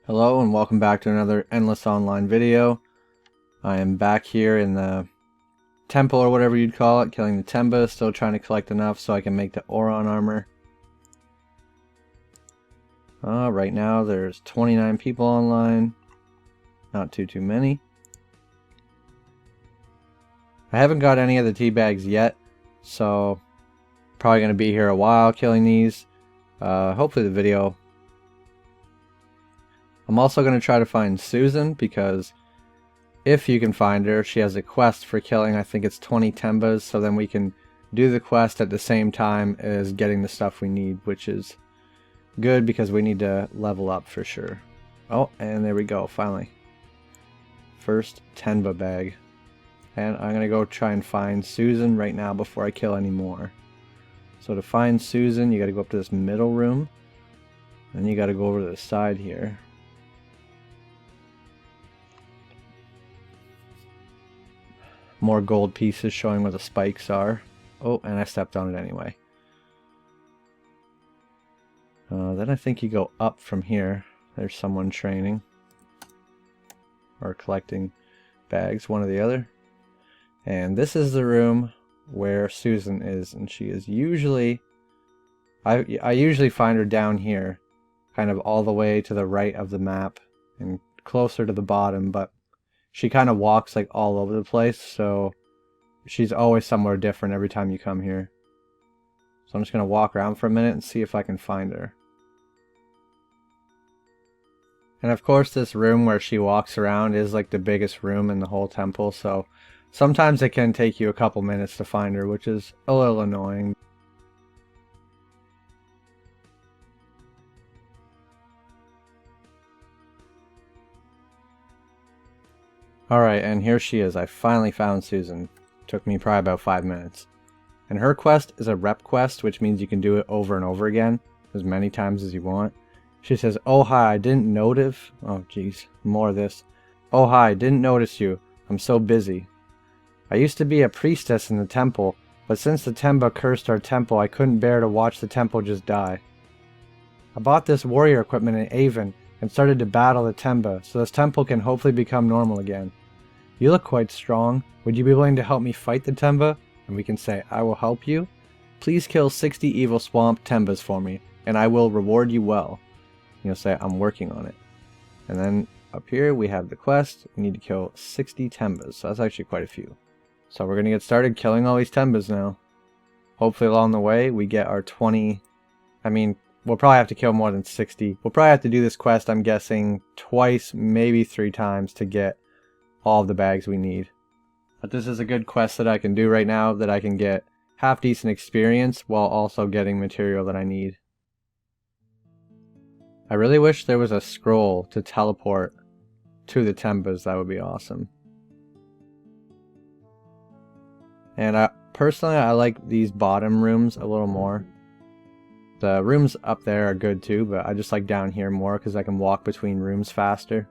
Hello and welcome back to another endless online video. I am back here in the temple or whatever you'd call it, killing the tenba, still trying to collect enough so I can make the oron armor. Right now there's 29 people online, not too many. I haven't got any of the tea bags yet, so probably going to be here a while killing these. Hopefully the video. I'm also going to try to find Susan, because if you can find her, she has a quest for killing, I think it's 20 tenbas, so then we can do the quest at the same time as getting the stuff we need, which is good because we need to level up for sure. Oh, and there we go, finally. First tenba bag. And I'm going to go try and find Susan right now before I kill any more. So to find Susan, you got to go up to this middle room, and you got to go over to the side here. More gold pieces showing where the spikes are. Oh, and I stepped on it anyway. Then I think you go up from here. There's someone training. Or collecting bags, one or the other. And this is the room where Susan is. And she is usually... I usually find her down here. Kind of all the way to the right of the map. And closer to the bottom, but... she kind of walks like all over the place, so she's always somewhere different every time you come here. So I'm just going to walk around for a minute and see if I can find her. And of course this room where she walks around is like the biggest room in the whole temple, so sometimes it can take you a couple minutes to find her, which is a little annoying. Alright, and here she is. I finally found Susan. Took me probably about 5 minutes. And her quest is a rep quest, which means you can do it over and over again, as many times as you want. She says, "Oh hi, I didn't notice..." Oh jeez, more of this. "Oh hi, didn't notice you. I'm so busy. I used to be a priestess in the temple, but since the tenba cursed our temple, I couldn't bear to watch the temple just die. I bought this warrior equipment in Avon and started to battle the tenba, so this temple can hopefully become normal again. You look quite strong. Would you be willing to help me fight the tenba?" And we can say, "I will help you. Please kill 60 evil swamp tenbas for me, and I will reward you well." You'll say, "I'm working on it." And then up here we have the quest. We need to kill 60 tenbas, so that's actually quite a few. So we're going to get started killing all these tenbas now. Hopefully along the way we get our 20... I mean, we'll probably have to kill more than 60. We'll probably have to do this quest, I'm guessing, twice, maybe 3 times to get all of the bags we need. But this is a good quest that I can do right now, that I can get half decent experience while also getting material that I need. I really wish there was a scroll to teleport to the tenbas. That would be awesome. And personally I like these bottom rooms a little more. The rooms up there are good too, but I just like down here more because I can walk between rooms faster.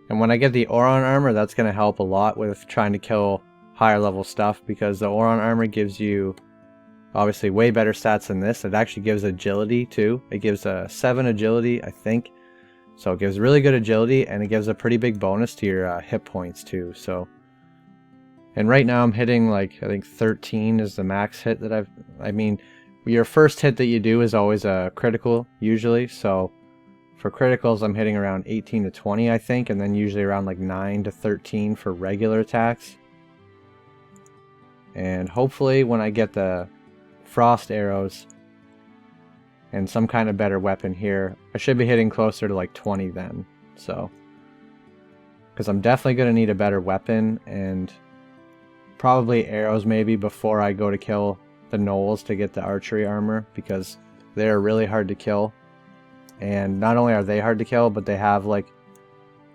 And when I get the oron armor, that's going to help a lot with trying to kill higher level stuff, because the oron armor gives you obviously way better stats than this. It actually gives agility too. It gives a 7 agility, I think. So it gives really good agility, and it gives a pretty big bonus to your hit points too. So, and right now I'm hitting like, I think 13 is the max hit that I mean, your first hit that you do is always a critical usually. So for criticals, I'm hitting around 18 to 20, I think, and then usually around like 9 to 13 for regular attacks. And hopefully when I get the frost arrows and some kind of better weapon here, I should be hitting closer to like 20 then. So, because I'm definitely going to need a better weapon, and probably arrows maybe before I go to kill the gnolls to get the archery armor, because they're really hard to kill. And not only are they hard to kill, but they have like,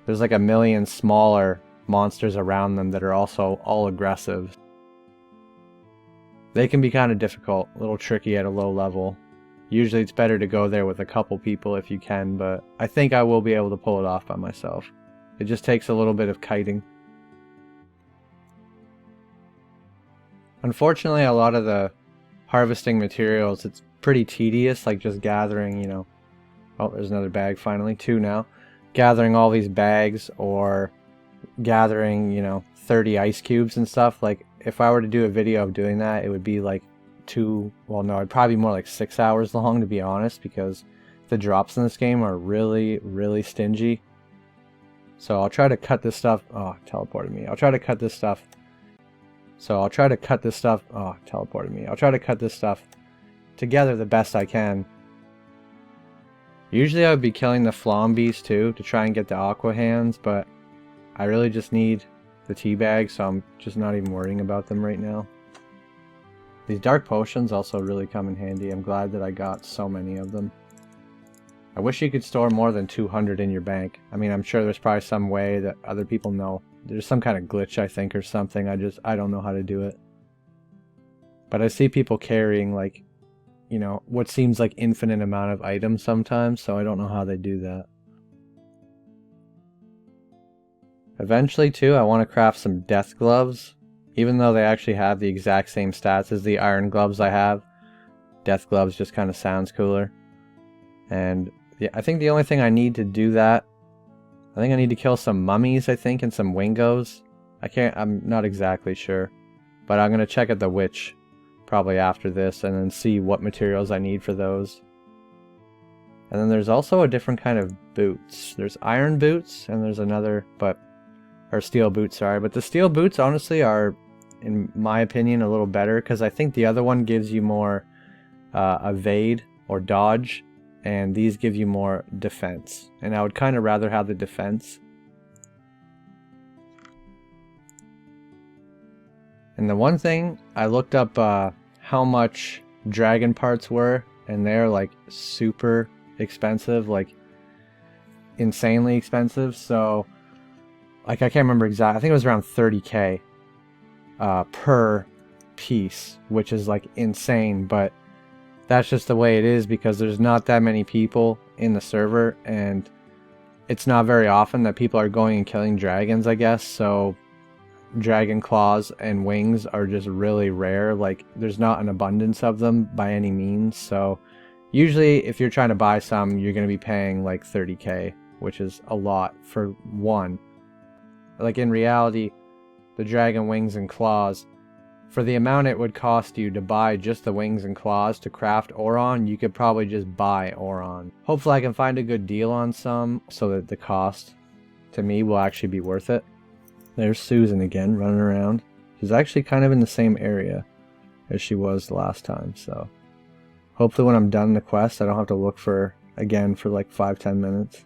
there's like a million smaller monsters around them that are also all aggressive. They can be kind of difficult, a little tricky at a low level. Usually it's better to go there with a couple people if you can, but I think I will be able to pull it off by myself. It just takes a little bit of kiting. Unfortunately, a lot of the harvesting materials, it's pretty tedious, like just gathering, you know, oh, there's another bag finally, 2 now. Gathering all these bags or gathering, you know, 30 ice cubes and stuff. Like if I were to do a video of doing that, it would be like well no, it'd probably be more like 6 hours long, to be honest, because the drops in this game are really stingy. So I'll try to cut this stuff. Oh, it teleported me. I'll try to cut this stuff. Oh, it teleported me. I'll try to cut this stuff together the best I can. Usually I would be killing the flombies too to try and get the aqua hands, but I really just need the tea bag, so I'm just not even worrying about them right now. These dark potions also really come in handy. I'm glad that I got so many of them. I wish you could store more than 200 in your bank. I mean, I'm sure there's probably some way that other people know. There's some kind of glitch, I think, or something. I don't know how to do it. But I see people carrying, like, you know, what seems like infinite amount of items sometimes, so I don't know how they do that. Eventually, too, I want to craft some death gloves. Even though they actually have the exact same stats as the iron gloves I have, death gloves just kind of sounds cooler. And yeah, I think the only thing I need to do that, I think I need to kill some mummies, I think, and some wingos. I'm not exactly sure. But I'm going to check at the witch probably after this and then see what materials I need for those. And then there's also a different kind of boots. There's iron boots and there's another, or steel boots, sorry. But the steel boots honestly are, in my opinion, a little better because I think the other one gives you more evade or dodge, and these give you more defense. And I would kind of rather have the defense. And the one thing, I looked up how much dragon parts were, and they're like super expensive, like insanely expensive. So like I can't remember exactly, I think it was around 30k per piece, which is like insane, but that's just the way it is because there's not that many people in the server, and it's not very often that people are going and killing dragons, I guess. So dragon claws and wings are just really rare. Like there's not an abundance of them by any means. So usually if you're trying to buy some, you're going to be paying like 30k, which is a lot for one. Like in reality, the dragon wings and claws, for the amount it would cost you to buy just the wings and claws to craft oron, you could probably just buy oron. Hopefully I can find a good deal on some so that the cost to me will actually be worth it. There's Susan again running around. She's actually kind of in the same area as she was the last time, so hopefully when I'm done the quest I don't have to look for her again for like 5-10 minutes.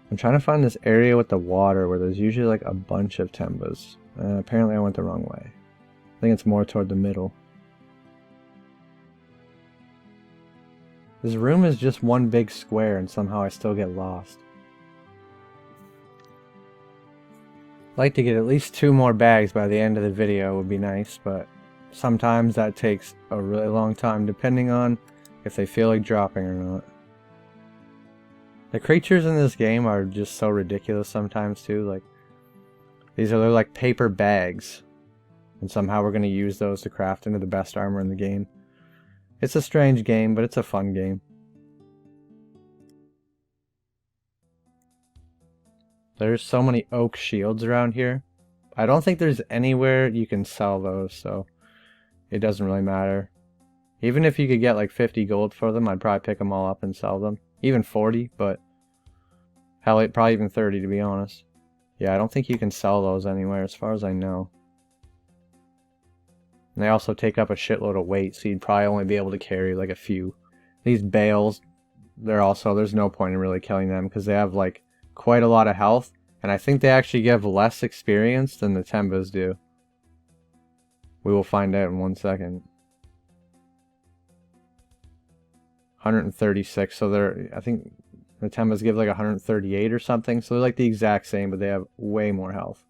I'm trying to find this area with the water where there's usually like a bunch of tembas. Apparently I went the wrong way. I think it's more toward the middle. This room is just one big square and somehow I still get lost. I'd like to get at least 2 more bags by the end of the video would be nice, but sometimes that takes a really long time depending on if they feel like dropping or not. The creatures in this game are just so ridiculous sometimes too. Like these are like paper bags, and somehow we're going to use those to craft into the best armor in the game. It's a strange game, but it's a fun game. There's so many oak shields around here. I don't think there's anywhere you can sell those, so it doesn't really matter. Even if you could get like 50 gold for them, I'd probably pick them all up and sell them. Even 40, but hell, probably even 30 to be honest. Yeah, I don't think you can sell those anywhere as far as I know. And they also take up a shitload of weight, so you'd probably only be able to carry like a few. These bales, there's no point in really killing them because they have like quite a lot of health, and I think they actually give less experience than the tembas do. We will find out in 1 second. 136, so I think the tembas give like 138 or something, so they're like the exact same, but they have way more health.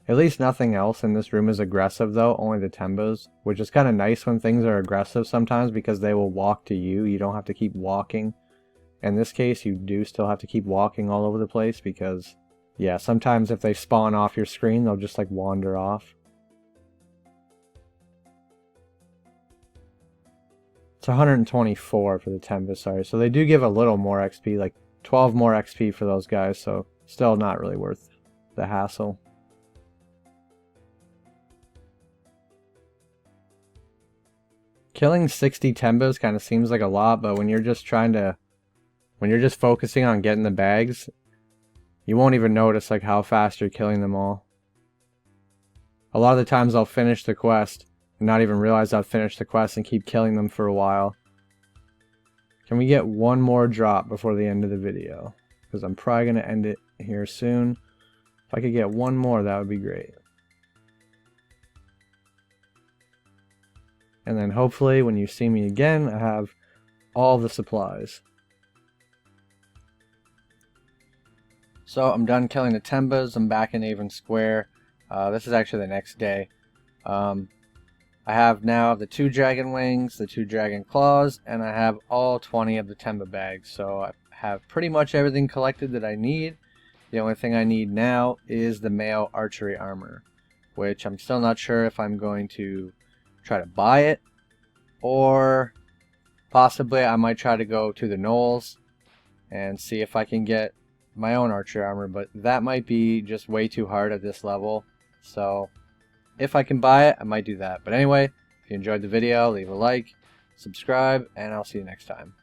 At least nothing else in this room is aggressive though, only the tembas, which is kind of nice when things are aggressive sometimes because they will walk to you. You don't have to keep walking. In this case, you do still have to keep walking all over the place because, yeah, sometimes if they spawn off your screen, they'll just like wander off. It's 124 for the tenba, sorry. So they do give a little more XP, like 12 more XP for those guys, so still not really worth the hassle. Killing 60 tenbas kind of seems like a lot, but when you're just focusing on getting the bags, you won't even notice like how fast you're killing them all. A lot of the times I'll finish the quest and not even realize I've finished the quest and keep killing them for a while. Can we get one more drop before the end of the video? Because I'm probably going to end it here soon. If I could get one more, that would be great. And then hopefully when you see me again, I have all the supplies. So I'm done killing the tenbas. I'm back in Avon Square. This is actually the next day. I have now the 2 dragon wings, the 2 dragon claws, and I have all 20 of the tenba bags. So I have pretty much everything collected that I need. The only thing I need now is the male archery armor, which I'm still not sure if I'm going to try to buy it, or possibly I might try to go to the Knolls and see if I can get my own archery armor, but that might be just way too hard at this level. So if I can buy it, I might do that. But anyway, if you enjoyed the video, leave a like, subscribe, and I'll see you next time.